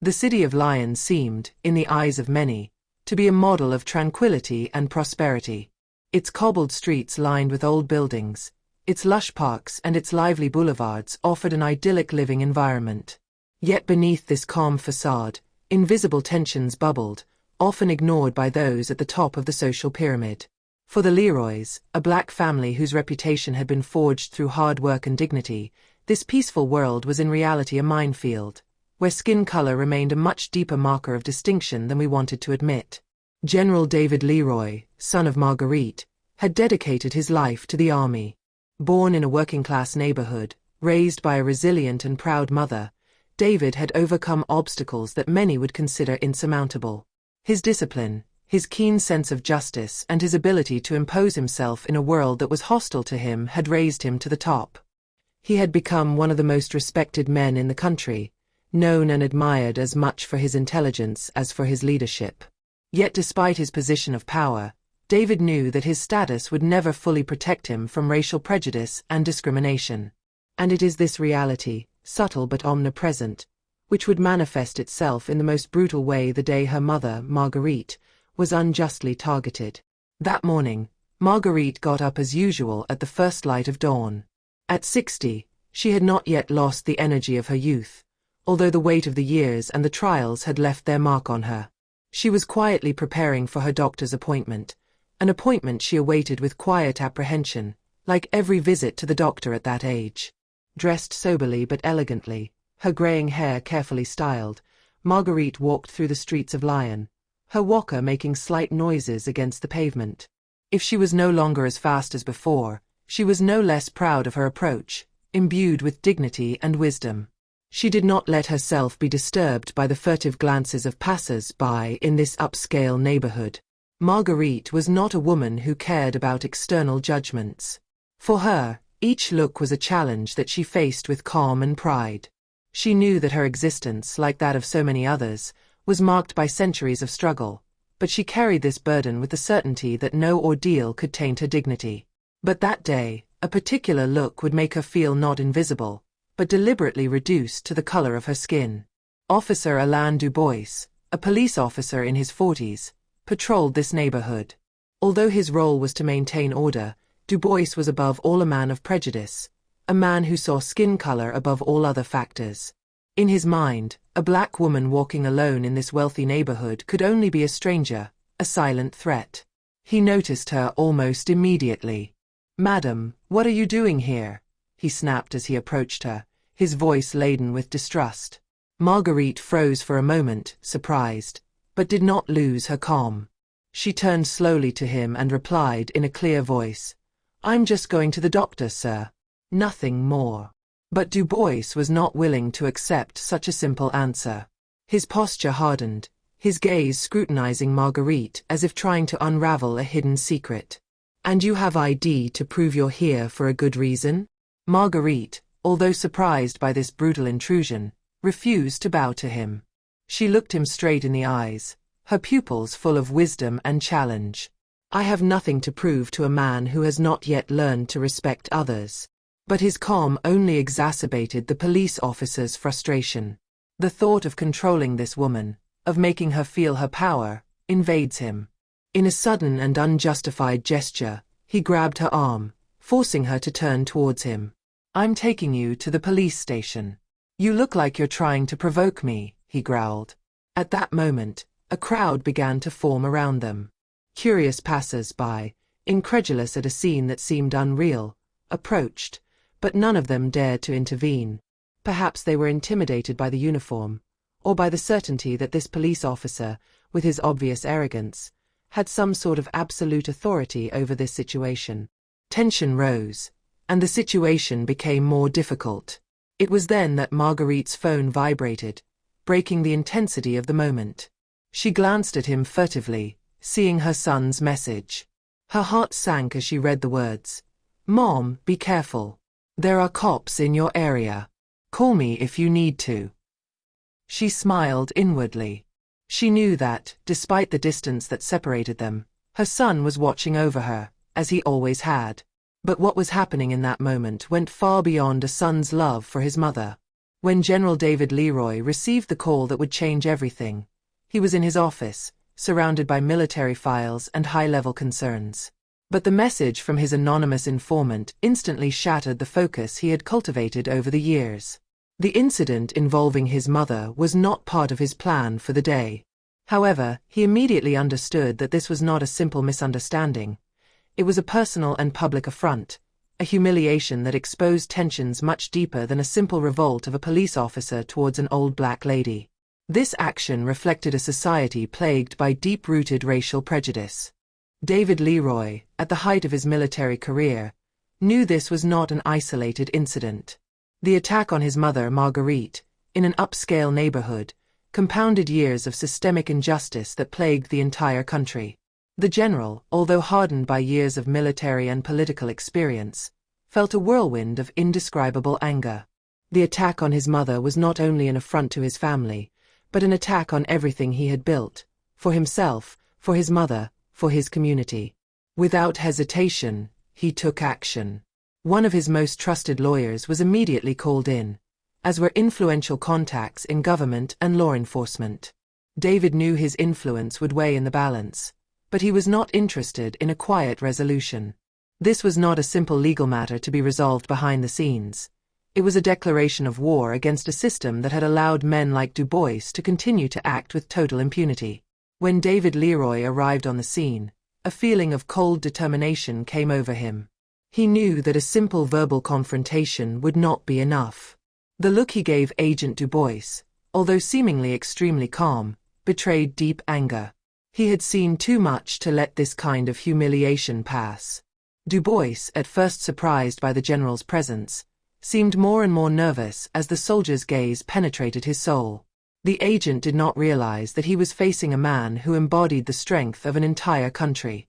The City of Lions seemed, in the eyes of many, to be a model of tranquility and prosperity. Its cobbled streets lined with old buildings, its lush parks and its lively boulevards offered an idyllic living environment. Yet beneath this calm facade, invisible tensions bubbled, often ignored by those at the top of the social pyramid. For the Leroys, a black family whose reputation had been forged through hard work and dignity, this peaceful world was in reality a minefield, where skin color remained a much deeper marker of distinction than we wanted to admit. General David Leroy, son of Marguerite, had dedicated his life to the army. Born in a working-class neighborhood, raised by a resilient and proud mother, David had overcome obstacles that many would consider insurmountable. His discipline, his keen sense of justice and his ability to impose himself in a world that was hostile to him had raised him to the top. He had become one of the most respected men in the country, known and admired as much for his intelligence as for his leadership. Yet despite his position of power, David knew that his status would never fully protect him from racial prejudice and discrimination. And it is this reality, subtle but omnipresent, which would manifest itself in the most brutal way the day her mother, Marguerite, was unjustly targeted. That morning, Marguerite got up as usual at the first light of dawn. At 60, she had not yet lost the energy of her youth, although the weight of the years and the trials had left their mark on her. She was quietly preparing for her doctor's appointment, an appointment she awaited with quiet apprehension, like every visit to the doctor at that age. Dressed soberly but elegantly, her graying hair carefully styled, Marguerite walked through the streets of Lyon, her walker making slight noises against the pavement. If she was no longer as fast as before, she was no less proud of her approach, imbued with dignity and wisdom. She did not let herself be disturbed by the furtive glances of passers-by in this upscale neighborhood. Marguerite was not a woman who cared about external judgments. For her, each look was a challenge that she faced with calm and pride. She knew that her existence, like that of so many others, was marked by centuries of struggle, but she carried this burden with the certainty that no ordeal could taint her dignity. But that day, a particular look would make her feel not invisible, but deliberately reduced to the color of her skin. Officer Alain Dubois, a police officer in his 40s, patrolled this neighborhood. Although his role was to maintain order, Dubois was above all a man of prejudice, a man who saw skin color above all other factors. In his mind, a black woman walking alone in this wealthy neighborhood could only be a stranger, a silent threat. He noticed her almost immediately. "Madam, what are you doing here?" he snapped as he approached her, his voice laden with distrust. Marguerite froze for a moment, surprised, but did not lose her calm. She turned slowly to him and replied in a clear voice, "I'm just going to the doctor, sir. Nothing more." But Dubois was not willing to accept such a simple answer. His posture hardened, his gaze scrutinizing Marguerite as if trying to unravel a hidden secret. "And you have ID to prove you're here for a good reason?" Marguerite, although surprised by this brutal intrusion, refused to bow to him. She looked him straight in the eyes, her pupils full of wisdom and challenge. "I have nothing to prove to a man who has not yet learned to respect others." But his calm only exacerbated the police officer's frustration. The thought of controlling this woman, of making her feel her power, invades him. In a sudden and unjustified gesture, he grabbed her arm, forcing her to turn towards him. "I'm taking you to the police station. You look like you're trying to provoke me," he growled. At that moment, a crowd began to form around them. Curious passers-by, incredulous at a scene that seemed unreal, approached, but none of them dared to intervene. Perhaps they were intimidated by the uniform, or by the certainty that this police officer, with his obvious arrogance, had some sort of absolute authority over this situation. Tension rose, and the situation became more difficult. It was then that Marguerite's phone vibrated, breaking the intensity of the moment. She glanced at him furtively, seeing her son's message. Her heart sank as she read the words, "Mom, be careful. There are cops in your area. Call me if you need to." She smiled inwardly. She knew that, despite the distance that separated them, her son was watching over her, as he always had. But what was happening in that moment went far beyond a son's love for his mother. When General David Leroy received the call that would change everything, he was in his office, surrounded by military files and high-level concerns. But the message from his anonymous informant instantly shattered the focus he had cultivated over the years. The incident involving his mother was not part of his plan for the day. However, he immediately understood that this was not a simple misunderstanding. It was a personal and public affront, a humiliation that exposed tensions much deeper than a simple revolt of a police officer towards an old black lady. This action reflected a society plagued by deep-rooted racial prejudice. David Leroy, at the height of his military career, knew this was not an isolated incident. The attack on his mother, Marguerite, in an upscale neighborhood, compounded years of systemic injustice that plagued the entire country. The general, although hardened by years of military and political experience, felt a whirlwind of indescribable anger. The attack on his mother was not only an affront to his family, but an attack on everything he had built, for himself, for his mother, for his community. Without hesitation, he took action. One of his most trusted lawyers was immediately called in, as were influential contacts in government and law enforcement. David knew his influence would weigh in the balance, but he was not interested in a quiet resolution. This was not a simple legal matter to be resolved behind the scenes. It was a declaration of war against a system that had allowed men like Du Bois to continue to act with total impunity. When David Leroy arrived on the scene, a feeling of cold determination came over him. He knew that a simple verbal confrontation would not be enough. The look he gave Agent Du Bois, although seemingly extremely calm, betrayed deep anger. He had seen too much to let this kind of humiliation pass. Du Bois, at first surprised by the general's presence, seemed more and more nervous as the soldier's gaze penetrated his soul. The agent did not realize that he was facing a man who embodied the strength of an entire country.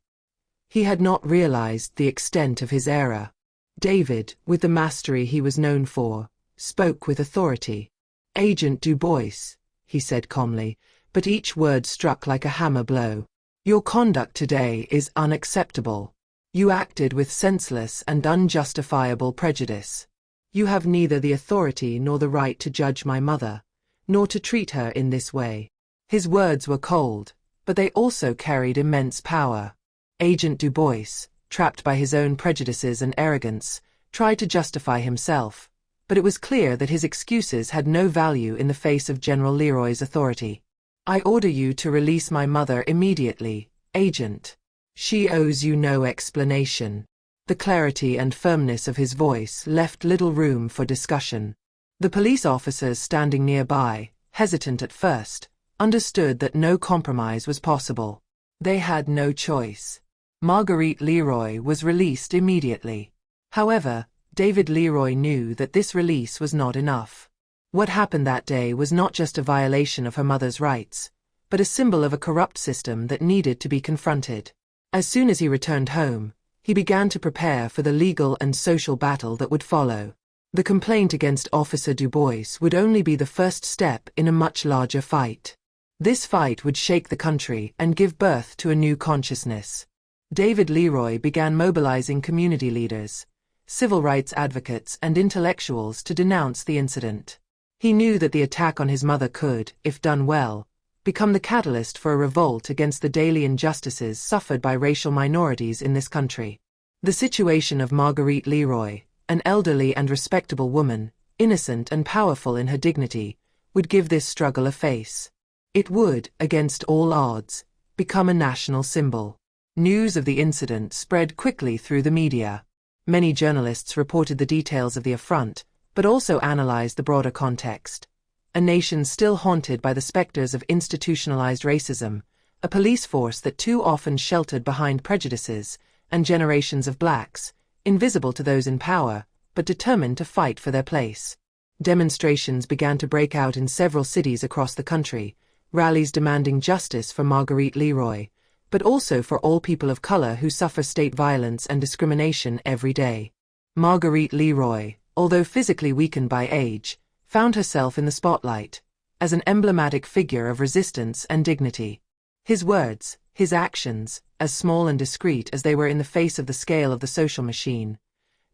He had not realized the extent of his error. David, with the mastery he was known for, spoke with authority. "Agent Du Bois," he said calmly, but each word struck like a hammer blow. "Your conduct today is unacceptable. You acted with senseless and unjustifiable prejudice. You have neither the authority nor the right to judge my mother, nor to treat her in this way." His words were cold, but they also carried immense power. Agent Du Bois, trapped by his own prejudices and arrogance, tried to justify himself, but it was clear that his excuses had no value in the face of General Leroy's authority. "I order you to release my mother immediately, Agent. She owes you no explanation." The clarity and firmness of his voice left little room for discussion. The police officers standing nearby, hesitant at first, understood that no compromise was possible. They had no choice. Marguerite Leroy was released immediately. However, David Leroy knew that this release was not enough. What happened that day was not just a violation of her mother's rights, but a symbol of a corrupt system that needed to be confronted. As soon as he returned home, he began to prepare for the legal and social battle that would follow. The complaint against Officer Du Bois would only be the first step in a much larger fight. This fight would shake the country and give birth to a new consciousness. David Leroy began mobilizing community leaders, civil rights advocates and intellectuals to denounce the incident. He knew that the attack on his mother could, if done well, become the catalyst for a revolt against the daily injustices suffered by racial minorities in this country. The situation of Marguerite Leroy, an elderly and respectable woman, innocent and powerful in her dignity, would give this struggle a face. It would, against all odds, become a national symbol. News of the incident spread quickly through the media. Many journalists reported the details of the affront, but also analyzed the broader context. A nation still haunted by the specters of institutionalized racism, a police force that too often sheltered behind prejudices, and generations of blacks, invisible to those in power, but determined to fight for their place. Demonstrations began to break out in several cities across the country, rallies demanding justice for Marguerite Leroy, but also for all people of color who suffer state violence and discrimination every day. Marguerite Leroy, although physically weakened by age, found herself in the spotlight, as an emblematic figure of resistance and dignity. His words, his actions, as small and discreet as they were in the face of the scale of the social machine,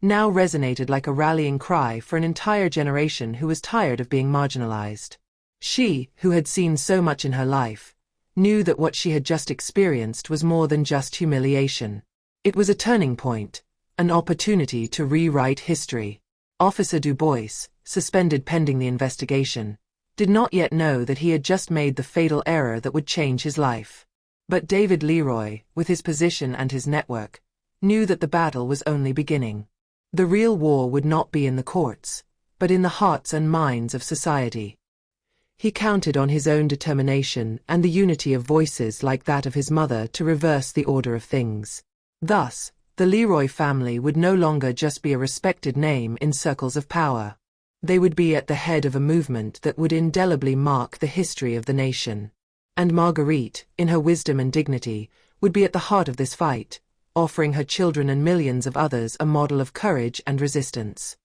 now resonated like a rallying cry for an entire generation who was tired of being marginalized. She, who had seen so much in her life, knew that what she had just experienced was more than just humiliation. It was a turning point, an opportunity to rewrite history. Officer Du Bois, suspended pending the investigation, did not yet know that he had just made the fatal error that would change his life. But David Leroy, with his position and his network, knew that the battle was only beginning. The real war would not be in the courts, but in the hearts and minds of society. He counted on his own determination and the unity of voices like that of his mother to reverse the order of things. Thus, the Leroy family would no longer just be a respected name in circles of power. They would be at the head of a movement that would indelibly mark the history of the nation. And Marguerite, in her wisdom and dignity, would be at the heart of this fight, offering her children and millions of others a model of courage and resistance.